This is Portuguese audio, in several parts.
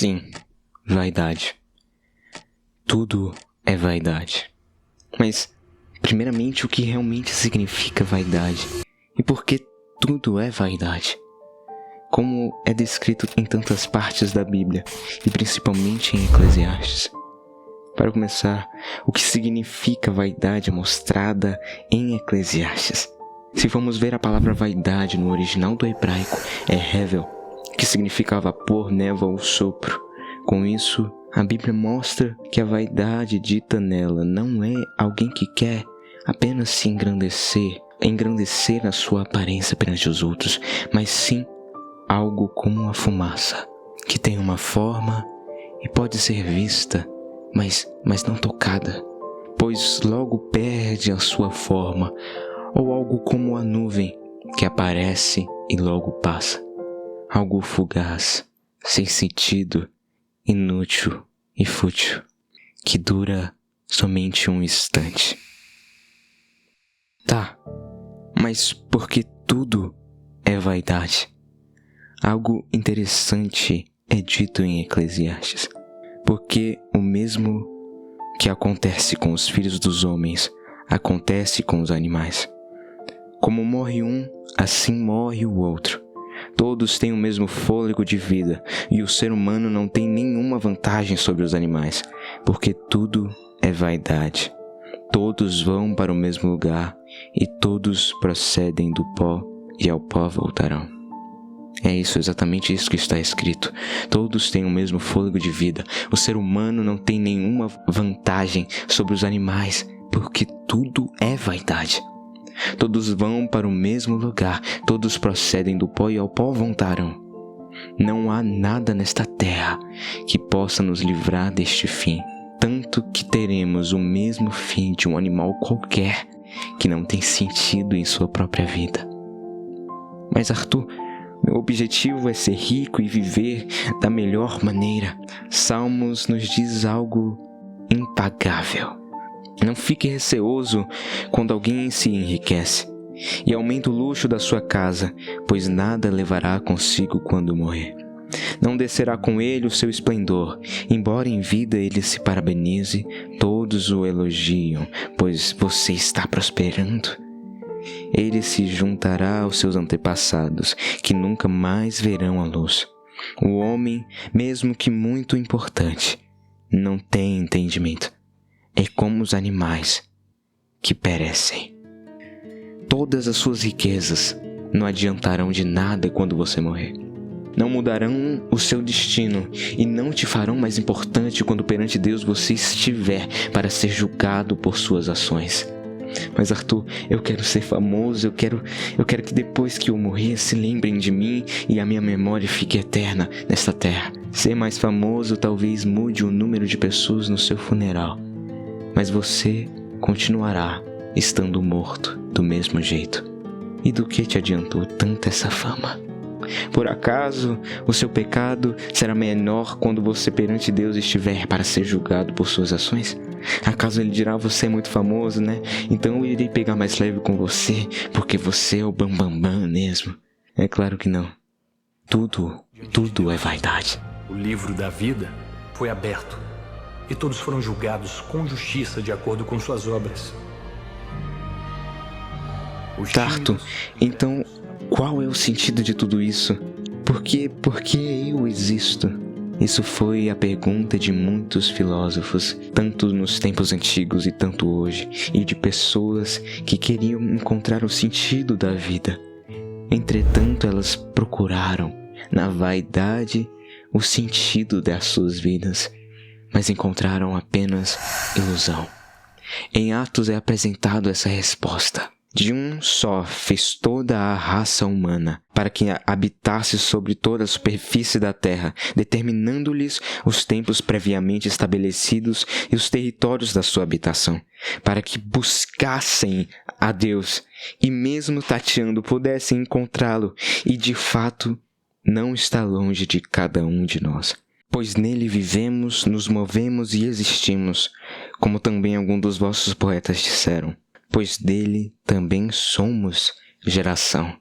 Sim, vaidade. Tudo é vaidade. Mas, primeiramente, o que realmente significa vaidade? E por que tudo é vaidade? Como é descrito em tantas partes da Bíblia, e principalmente em Eclesiastes. Para começar, o que significa vaidade mostrada em Eclesiastes? Se formos ver a palavra vaidade no original do hebraico, é hevel, que significa vapor, névoa ou sopro. Com isso, a Bíblia mostra que a vaidade dita nela não é alguém que quer apenas se engrandecer a sua aparência perante os outros, mas sim algo como a fumaça, que tem uma forma e pode ser vista, mas não tocada, pois logo perde a sua forma, ou algo como a nuvem, que aparece e logo passa. Algo fugaz, sem sentido, inútil e fútil, que dura somente um instante. Tá, mas por que tudo é vaidade? Algo interessante é dito em Eclesiastes, porque o mesmo que acontece com os filhos dos homens, acontece com os animais. Como morre um, assim morre o outro. Todos têm o mesmo fôlego de vida, e o ser humano não tem nenhuma vantagem sobre os animais, porque tudo é vaidade. Todos vão para o mesmo lugar, e todos procedem do pó, e ao pó voltarão. É exatamente isso que está escrito. Todos têm o mesmo fôlego de vida. O ser humano não tem nenhuma vantagem sobre os animais, porque tudo é vaidade. Todos vão para o mesmo lugar, todos procedem do pó e ao pó voltarão. Não há nada nesta terra que possa nos livrar deste fim, tanto que teremos o mesmo fim de um animal qualquer que não tem sentido em sua própria vida. Mas Arthur, meu objetivo é ser rico e viver da melhor maneira. Salmos nos diz algo impagável. Não fique receoso quando alguém se enriquece e aumenta o luxo da sua casa, pois nada levará consigo quando morrer. Não descerá com ele o seu esplendor, embora em vida ele se parabenize, todos o elogiam, pois você está prosperando. Ele se juntará aos seus antepassados, que nunca mais verão a luz. O homem, mesmo que muito importante, não tem entendimento. É como os animais que perecem. Todas as suas riquezas não adiantarão de nada quando você morrer. Não mudarão o seu destino e não te farão mais importante quando perante Deus você estiver para ser julgado por suas ações. Mas Arthur, eu quero ser famoso, eu quero que depois que eu morrer se lembrem de mim e a minha memória fique eterna nesta terra. Ser mais famoso talvez mude o número de pessoas no seu funeral, mas você continuará estando morto do mesmo jeito. E do que te adiantou tanta essa fama? Por acaso o seu pecado será menor quando você perante Deus estiver para ser julgado por suas ações? Acaso ele dirá, você é muito famoso, né? Então eu irei pegar mais leve com você, porque você é o bambambam mesmo. É claro que não. Tudo é vaidade. O livro da vida foi aberto e todos foram julgados com justiça de acordo com suas obras. Tarto, então qual é o sentido de tudo isso? Por que eu existo? Isso foi a pergunta de muitos filósofos, tanto nos tempos antigos e tanto hoje, e de pessoas que queriam encontrar o sentido da vida. Entretanto, elas procuraram na vaidade o sentido das suas vidas, mas encontraram apenas ilusão. Em Atos é apresentado essa resposta. De um só fez toda a raça humana, para que habitasse sobre toda a superfície da terra, determinando-lhes os tempos previamente estabelecidos e os territórios da sua habitação, para que buscassem a Deus e mesmo tateando pudessem encontrá-lo, e de fato não está longe de cada um de nós. Pois nele vivemos, nos movemos e existimos, como também alguns dos vossos poetas disseram. Pois dele também somos geração.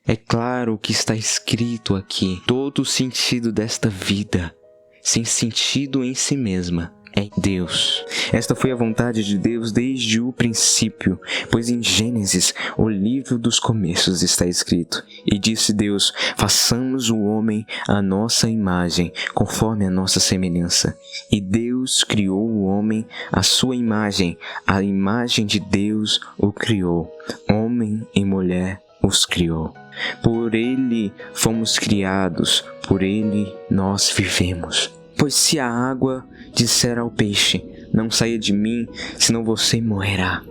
É claro o que está escrito aqui. Todo o sentido desta vida sem sentido em si mesma, é Deus. Esta foi a vontade de Deus desde o princípio, pois em Gênesis, o livro dos começos, está escrito: E disse Deus, façamos o homem à nossa imagem, conforme a nossa semelhança. E Deus criou o homem à sua imagem, a imagem de Deus o criou, homem e mulher os criou. Por ele fomos criados, por ele nós vivemos. Pois se a água disser ao peixe, não saia de mim, senão você morrerá.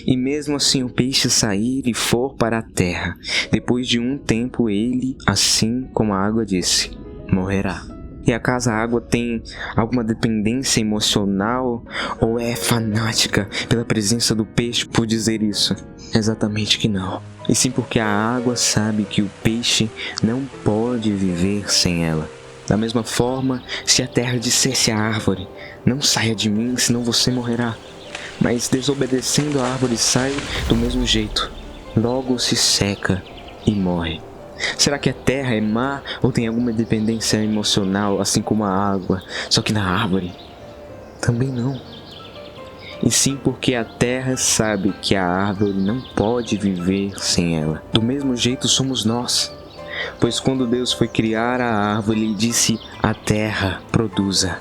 E mesmo assim o peixe sair e for para a terra, depois de um tempo ele, assim como a água disse, morrerá. E acaso a água tem alguma dependência emocional ou é fanática pela presença do peixe por dizer isso? Exatamente que não. E sim porque a água sabe que o peixe não pode viver sem ela. Da mesma forma, se a terra dissesse à árvore, não saia de mim, senão você morrerá. Mas desobedecendo a árvore sai do mesmo jeito, logo se seca e morre. Será que a terra é má ou tem alguma dependência emocional, assim como a água, só que na árvore? Também não. E sim porque a terra sabe que a árvore não pode viver sem ela. Do mesmo jeito somos nós. Pois quando Deus foi criar a árvore, Ele disse à terra, produza.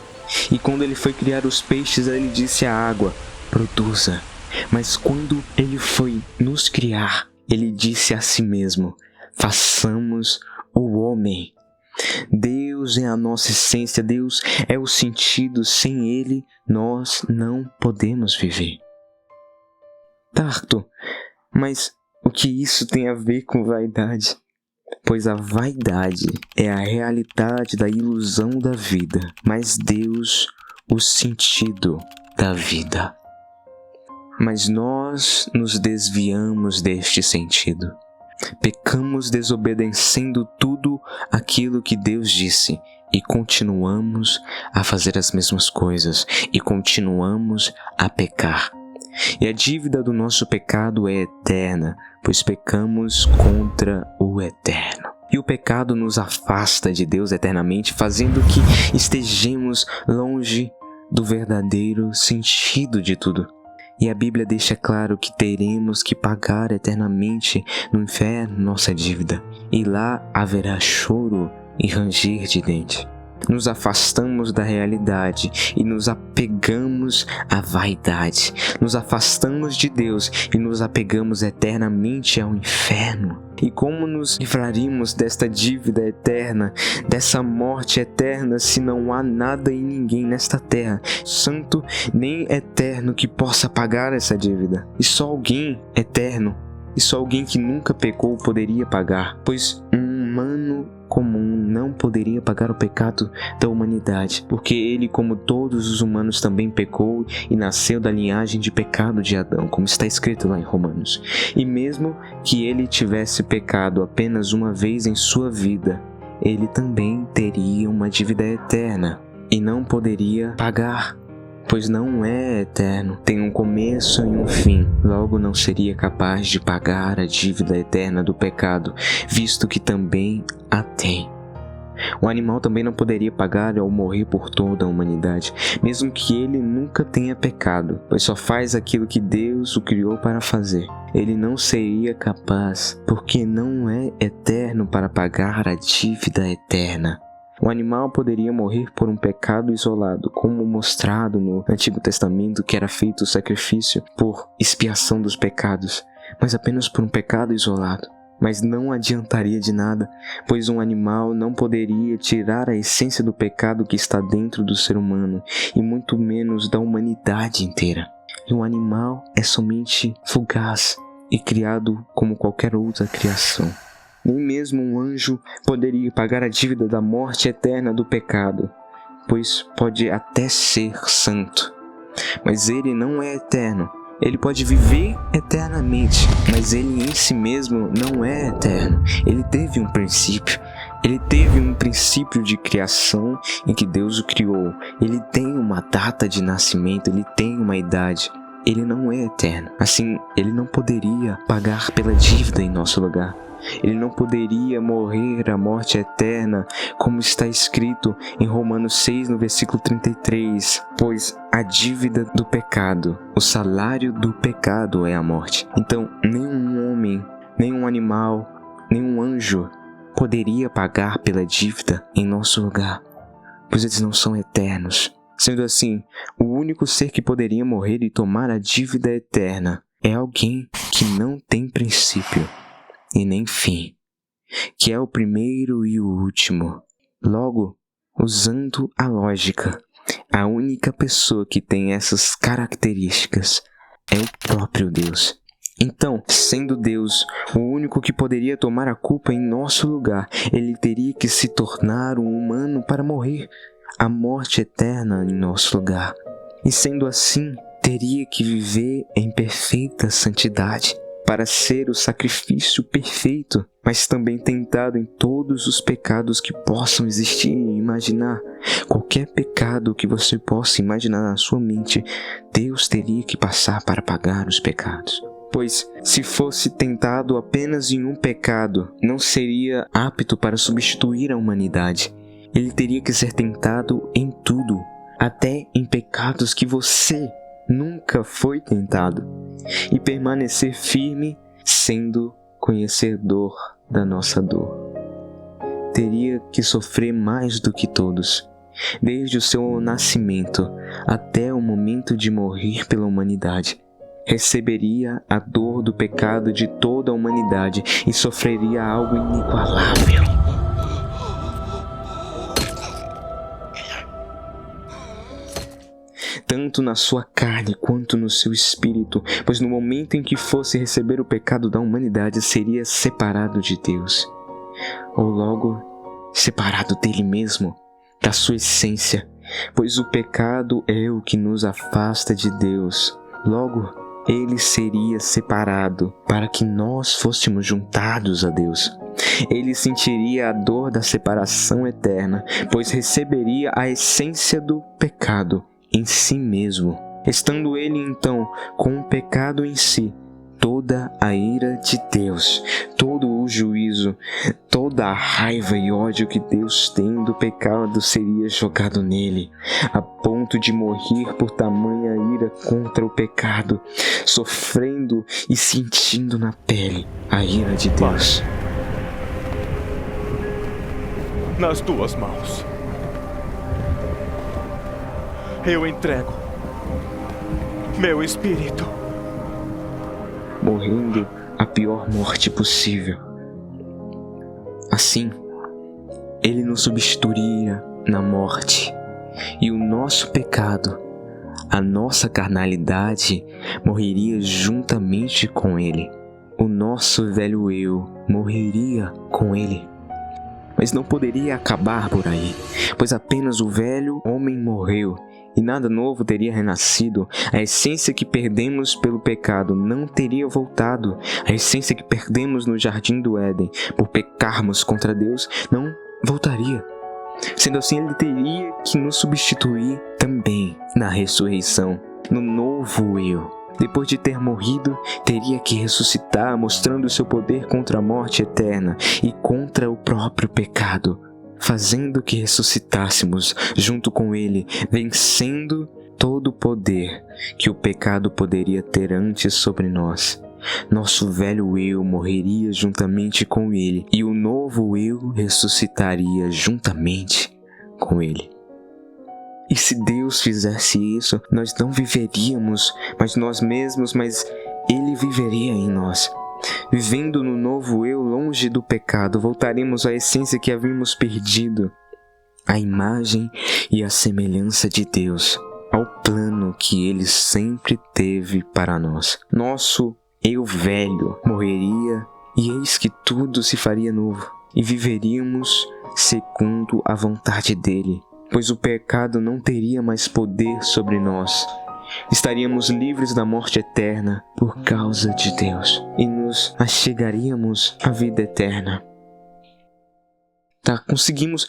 E quando Ele foi criar os peixes, Ele disse à água, produza. Mas quando Ele foi nos criar, Ele disse a si mesmo, façamos o homem. Deus é a nossa essência, Deus é o sentido, sem Ele nós não podemos viver. Tarto, mas o que isso tem a ver com vaidade? Pois a vaidade é a realidade da ilusão da vida, mas Deus o sentido da vida. Mas nós nos desviamos deste sentido. Pecamos desobedecendo tudo aquilo que Deus disse e continuamos a fazer as mesmas coisas e continuamos a pecar. E a dívida do nosso pecado é eterna, pois pecamos contra o Eterno. E o pecado nos afasta de Deus eternamente, fazendo que estejamos longe do verdadeiro sentido de tudo. E a Bíblia deixa claro que teremos que pagar eternamente no inferno nossa dívida. E lá haverá choro e ranger de dentes. Nos afastamos da realidade e nos apegamos à vaidade. Nos afastamos de Deus e nos apegamos eternamente ao inferno. E como nos livraríamos desta dívida eterna, dessa morte eterna, se não há nada e ninguém nesta terra, santo nem eterno, que possa pagar essa dívida? E só alguém eterno, e só alguém que nunca pecou poderia pagar, pois um humano comum não poderia pagar o pecado da humanidade, porque ele, como todos os humanos, também pecou e nasceu da linhagem de pecado de Adão, como está escrito lá em Romanos. E mesmo que ele tivesse pecado apenas uma vez em sua vida, ele também teria uma dívida eterna e não poderia pagar, pois não é eterno, tem um começo e um fim, logo não seria capaz de pagar a dívida eterna do pecado, visto que também a tem. O animal também não poderia pagar ao morrer por toda a humanidade, mesmo que ele nunca tenha pecado, pois só faz aquilo que Deus o criou para fazer. Ele não seria capaz, porque não é eterno para pagar a dívida eterna. O animal poderia morrer por um pecado isolado, como mostrado no Antigo Testamento, que era feito o sacrifício por expiação dos pecados, mas apenas por um pecado isolado. Mas não adiantaria de nada, pois um animal não poderia tirar a essência do pecado que está dentro do ser humano, e muito menos da humanidade inteira. E um animal é somente fugaz e criado como qualquer outra criação. Nem mesmo um anjo poderia pagar a dívida da morte eterna do pecado, pois pode até ser santo, mas ele não é eterno. Ele pode viver eternamente, mas ele em si mesmo não é eterno. Ele teve um princípio. Ele teve um princípio de criação em que Deus o criou. Ele tem uma data de nascimento, ele tem uma idade. Ele não é eterno. Assim, ele não poderia pagar pela dívida em nosso lugar. Ele não poderia morrer a morte eterna, como está escrito em Romanos 6, no versículo 33, pois a dívida do pecado, o salário do pecado é a morte. Então, nenhum homem, nenhum animal, nenhum anjo poderia pagar pela dívida em nosso lugar, pois eles não são eternos. Sendo assim, o único ser que poderia morrer e tomar a dívida eterna é alguém que não tem princípio e nem fim, que é o primeiro e o último. Logo, usando a lógica, a única pessoa que tem essas características é o próprio Deus. Então, sendo Deus o único que poderia tomar a culpa em nosso lugar, ele teria que se tornar um humano para morrer a morte eterna em nosso lugar. E sendo assim, teria que viver em perfeita santidade para ser o sacrifício perfeito, mas também tentado em todos os pecados que possam existir e imaginar. Qualquer pecado que você possa imaginar na sua mente, Deus teria que passar para pagar os pecados. Pois, se fosse tentado apenas em um pecado, não seria apto para substituir a humanidade. Ele teria que ser tentado em tudo, até em pecados que você nunca foi tentado, e permanecer firme, sendo conhecedor da nossa dor. Teria que sofrer mais do que todos, desde o seu nascimento até o momento de morrer pela humanidade. Receberia a dor do pecado de toda a humanidade e sofreria algo inigualável. Tanto na sua carne quanto no seu espírito, pois no momento em que fosse receber o pecado da humanidade, seria separado de Deus, ou logo, separado dele mesmo, da sua essência, pois o pecado é o que nos afasta de Deus. Logo, ele seria separado para que nós fôssemos juntados a Deus. Ele sentiria a dor da separação eterna, pois receberia a essência do pecado em si mesmo, estando ele então com o pecado em si, toda a ira de Deus, todo o juízo, toda a raiva e ódio que Deus tem do pecado seria jogado nele, a ponto de morrer por tamanha ira contra o pecado, sofrendo e sentindo na pele a ira de Deus. Nas tuas mãos eu entrego meu espírito. Morrendo a pior morte possível. Assim, ele nos substituiria na morte, e o nosso pecado, a nossa carnalidade, morreria juntamente com ele. O nosso velho eu morreria com ele. Mas não poderia acabar por aí, pois apenas o velho homem morreu e nada novo teria renascido. A essência que perdemos pelo pecado não teria voltado. A essência que perdemos no jardim do Éden por pecarmos contra Deus não voltaria. Sendo assim, ele teria que nos substituir também na ressurreição, no novo eu. Depois de ter morrido, teria que ressuscitar, mostrando seu poder contra a morte eterna e contra o próprio pecado, fazendo que ressuscitássemos junto com ele, vencendo todo o poder que o pecado poderia ter antes sobre nós. Nosso velho eu morreria juntamente com ele, e o novo eu ressuscitaria juntamente com ele. E se Deus fizesse isso, nós não viveríamos mais nós mesmos, mas ele viveria em nós. Vivendo no novo eu, longe do pecado, voltaremos à essência que havíamos perdido, à imagem e à semelhança de Deus, ao plano que ele sempre teve para nós. Nosso eu velho morreria, e eis que tudo se faria novo, e viveríamos segundo a vontade dele, pois o pecado não teria mais poder sobre nós. Estaríamos livres da morte eterna por causa de Deus, e nos achegaríamos à vida eterna. Conseguimos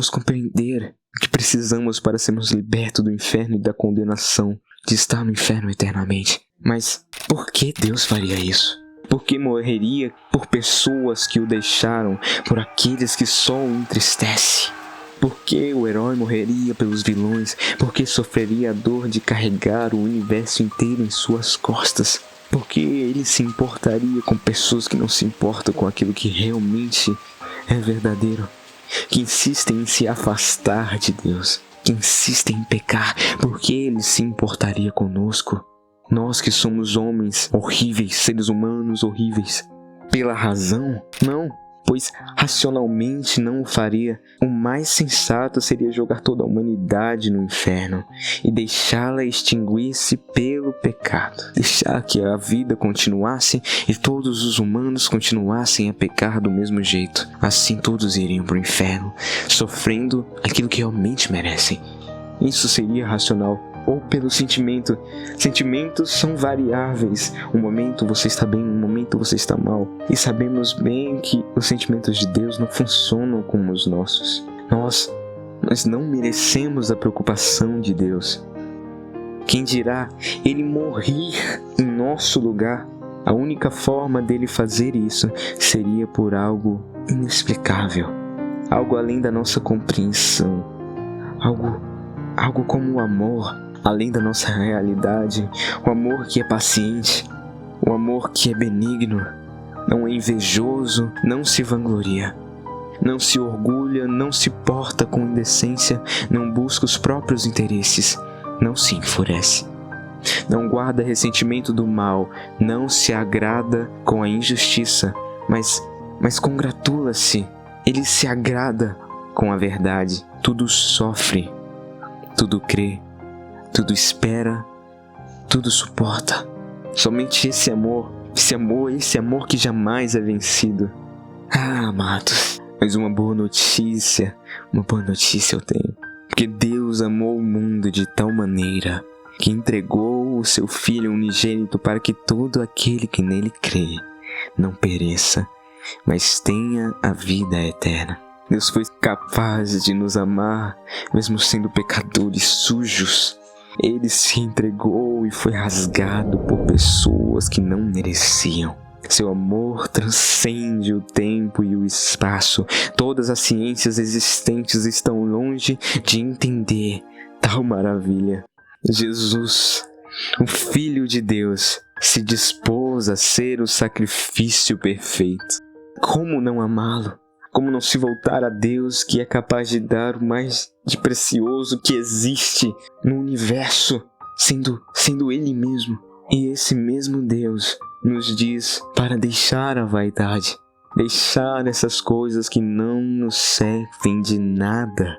compreender o que precisamos para sermos libertos do inferno e da condenação de estar no inferno eternamente. Mas por que Deus faria isso? Porque morreria por pessoas que o deixaram, por aqueles que só o entristecem. Porque o herói morreria pelos vilões, porque sofreria a dor de carregar o universo inteiro em suas costas. Porque ele se importaria com pessoas que não se importam com aquilo que realmente é verdadeiro, que insistem em se afastar de Deus, que insistem em pecar, porque ele se importaria conosco. Nós que somos homens horríveis, seres humanos horríveis. Pela razão? Não, pois racionalmente não o faria. O mais sensato seria jogar toda a humanidade no inferno e deixá-la extinguir-se pelo pecado. Deixar que a vida continuasse e todos os humanos continuassem a pecar do mesmo jeito. Assim todos iriam para o inferno, sofrendo aquilo que realmente merecem. Isso seria racional. Ou pelo sentimento. Sentimentos são variáveis. Um momento você está bem, um momento você está mal. E sabemos bem que os sentimentos de Deus não funcionam como os nossos. Nós não merecemos a preocupação de Deus. Quem dirá ele morrer em nosso lugar? A única forma dele fazer isso seria por algo inexplicável. Algo além da nossa compreensão. Algo como o amor. Além da nossa realidade, o amor que é paciente, o amor que é benigno, não é invejoso, não se vangloria, não se orgulha, não se porta com indecência, não busca os próprios interesses, não se enfurece, não guarda ressentimento do mal, não se agrada com a injustiça, mas congratula-se, ele se agrada com a verdade, tudo sofre, tudo crê, tudo espera, tudo suporta. Somente esse amor que jamais é vencido. Ah, amados, mas uma boa notícia eu tenho. Porque Deus amou o mundo de tal maneira que entregou o seu Filho unigênito para que todo aquele que nele crê não pereça, mas tenha a vida eterna. Deus foi capaz de nos amar, mesmo sendo pecadores sujos. Ele se entregou e foi rasgado por pessoas que não mereciam. Seu amor transcende o tempo e o espaço. Todas as ciências existentes estão longe de entender tal maravilha. Jesus, o Filho de Deus, se dispôs a ser o sacrifício perfeito. Como não amá-lo? Como não se voltar a Deus, que é capaz de dar o mais de precioso que existe no universo, sendo Ele mesmo? E esse mesmo Deus nos diz para deixar a vaidade, deixar essas coisas que não nos servem de nada.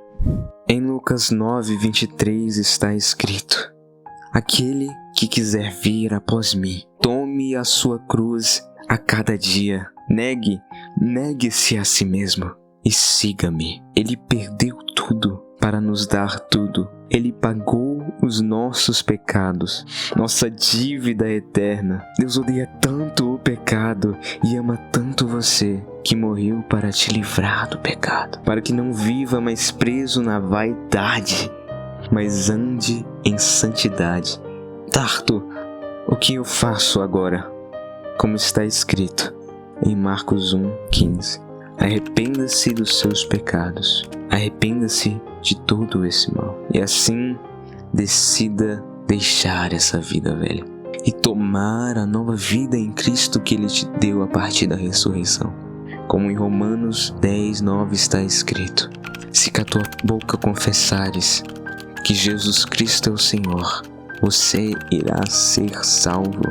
Em Lucas 9:23 está escrito: aquele que quiser vir após mim, tome a sua cruz a cada dia. Negue-se a si mesmo e siga-me. Ele perdeu tudo para nos dar tudo. Ele pagou os nossos pecados, nossa dívida eterna. Deus odeia tanto o pecado e ama tanto você que morreu para te livrar do pecado, para que não viva mais preso na vaidade, mas ande em santidade. Tarto, o que eu faço agora? Como está escrito em Marcos 1:15. Arrependa-se dos seus pecados. Arrependa-se de todo esse mal. E assim, decida deixar essa vida velha e tomar a nova vida em Cristo que Ele te deu a partir da ressurreição. Como em Romanos 10:9 está escrito: se com a tua boca confessares que Jesus Cristo é o Senhor, você irá ser salvo.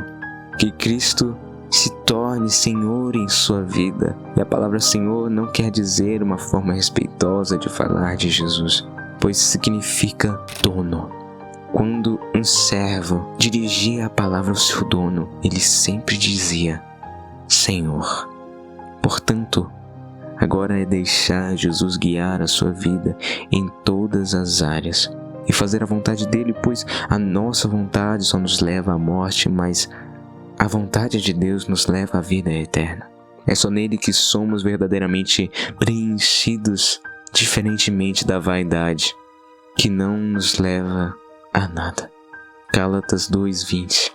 Que Cristo se torne Senhor em sua vida. E a palavra Senhor não quer dizer uma forma respeitosa de falar de Jesus, pois significa dono. Quando um servo dirigia a palavra ao seu dono, ele sempre dizia Senhor. Portanto, agora é deixar Jesus guiar a sua vida em todas as áreas e fazer a vontade dele, pois a nossa vontade só nos leva à morte, mas a vontade de Deus nos leva à vida eterna. É só nele que somos verdadeiramente preenchidos, diferentemente da vaidade, que não nos leva a nada. Gálatas 2:20.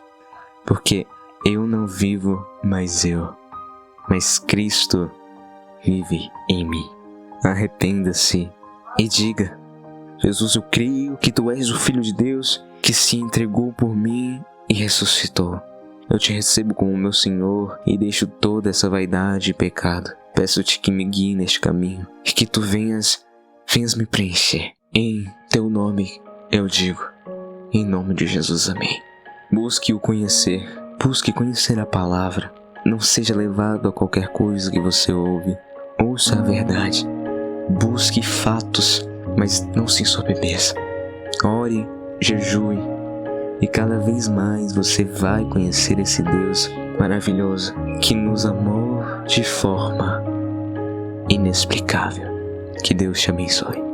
Porque eu não vivo mas Cristo vive em mim. Arrependa-se e diga: Jesus, eu creio que Tu és o Filho de Deus que se entregou por mim e ressuscitou. Eu Te recebo como meu Senhor e deixo toda essa vaidade e pecado. Peço-Te que me guie neste caminho e que Tu venhas me preencher. Em Teu nome eu digo, em nome de Jesus, amém. Busque conhecer a palavra. Não seja levado a qualquer coisa que você ouve. Ouça a verdade. Busque fatos, mas não se ensoberbeça. Ore, jejue, e cada vez mais você vai conhecer esse Deus maravilhoso que nos amou de forma inexplicável. Que Deus te abençoe.